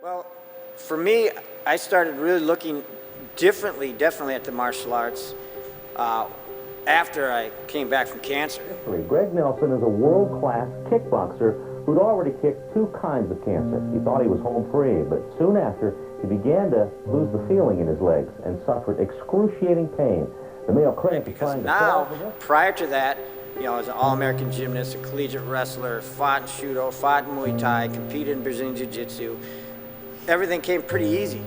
Well, for me, I started really looking definitely at the martial arts after I came back from cancer. Greg Nelson is a world-class kickboxer who'd already kicked 2 kinds of cancer. He thought he was home free, but soon after, he began to lose the feeling in his legs and suffered excruciating pain. The Mayo Clinic is trying to solve this. Prior to that, you know, I was an all-American gymnast, a collegiate wrestler, fought in Judo, fought in Muay Thai, competed in Brazilian Jiu-Jitsu. Everything came pretty easy.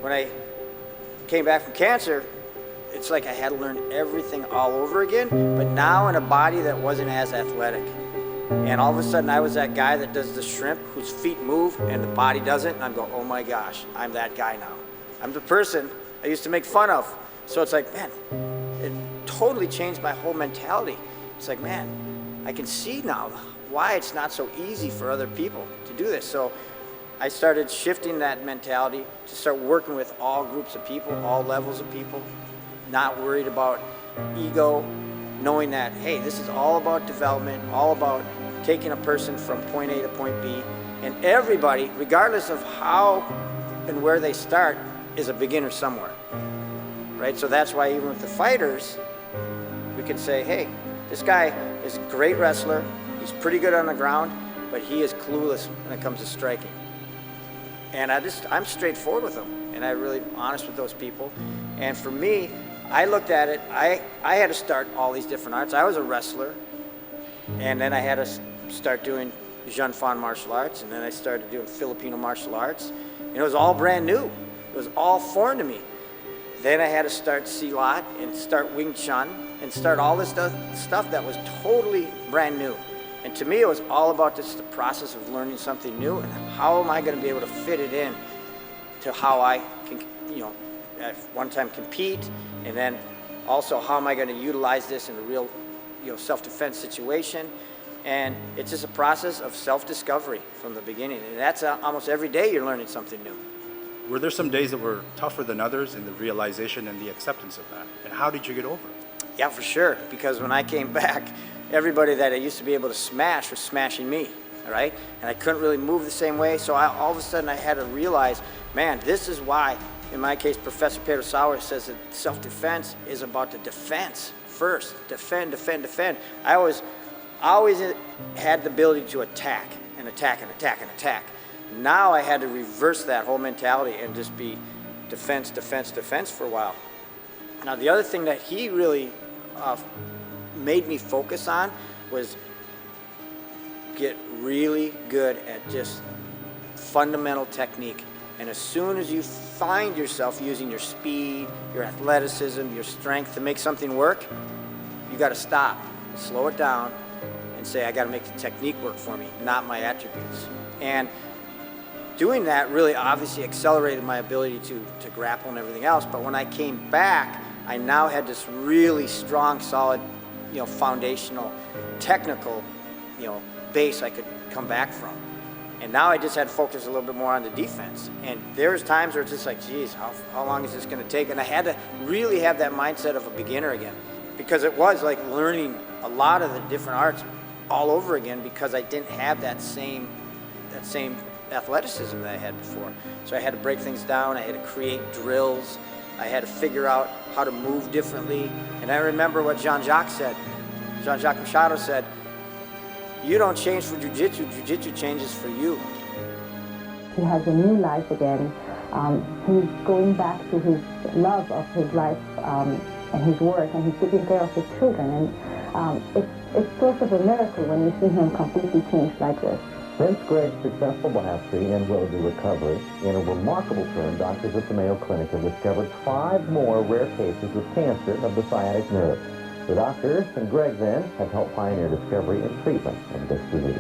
When I came back from cancer, it's like I had to learn everything all over again, but now in a body that wasn't as athletic. And all of a sudden, I was that guy that does the shrimp, whose feet move and the body doesn't, and I'm going, oh my gosh, I'm that guy now. I'm the person I used to make fun of. So it's like, man, it totally changed my whole mentality. It's like, man, I can see now why it's not so easy for other people to do this. So I started shifting that mentality to start working with all groups of people, all levels of people, not worried about ego, knowing that, hey, this is all about development, all about taking a person from point A to point B, and everybody, regardless of how and where they start, is a beginner somewhere, right? So that's why even with the fighters, we can say, hey, this guy is a great wrestler, he's pretty good on the ground, but he is clueless when it comes to striking. And I'm straightforward with them, and I'm really honest with those people. And for me, I looked at it, I had to start all these different arts. I was a wrestler, and then I had to start doing Jean Fan martial arts, and then I started doing Filipino martial arts. And it was all brand new. It was all foreign to me. Then I had to start Silat and start Wing Chun and start all this stuff that was totally brand new. And to me, it was all about this, the process of learning something new and how am I going to be able to fit it in to how I can, you know, at one time compete, and then also how am I going to utilize this in a real, you know, self-defense situation. And it's just a process of self-discovery from the beginning. And that's almost every day you're learning something new. Were there some days that were tougher than others in the realization and the acceptance of that? And how did you get over it? Yeah, for sure. Because when I came back, everybody that I used to be able to smash was smashing me, all right? And I couldn't really move the same way. So all of a sudden I had to realize, man, this is why, in my case, Professor Pedro Sauer says that self-defense is about the defense first. Defend, defend, defend. I always had the ability to attack and attack and attack and attack. Now I had to reverse that whole mentality and just be defense, defense, defense for a while. Now the other thing that he really made me focus on was get really good at just fundamental technique. And as soon as you find yourself using your speed, your athleticism, your strength to make something work, you got to stop, slow it down, and say, I got to make the technique work for me, not my attributes. And doing that really obviously accelerated my ability to grapple and everything else. But when I came back, I now had this really strong, solid, you know, foundational, technical, you know, base I could come back from. And now I just had to focus a little bit more on the defense. And there's times where it's just like, geez, how long is this going to take? And I had to really have that mindset of a beginner again, because it was like learning a lot of the different arts all over again, because I didn't have that same athleticism that I had before. So I had to break things down. I had to create drills. I had to figure out how to move differently. And I remember what Jean-Jacques said. Jean-Jacques Machado said, you don't change for jiu-jitsu, jiu-jitsu changes for you. He has a new life again. He's going back to his love of his life and his work, and he's taking care of his children. And it's sort of a miracle when you see him completely changed like this. Since Greg's successful biopsy and will-do recovery, in a remarkable turn, doctors at the Mayo Clinic have discovered 5 more rare cases of cancer of the sciatic nerve. The doctors and Greg then have helped pioneer discovery and treatment of this disease.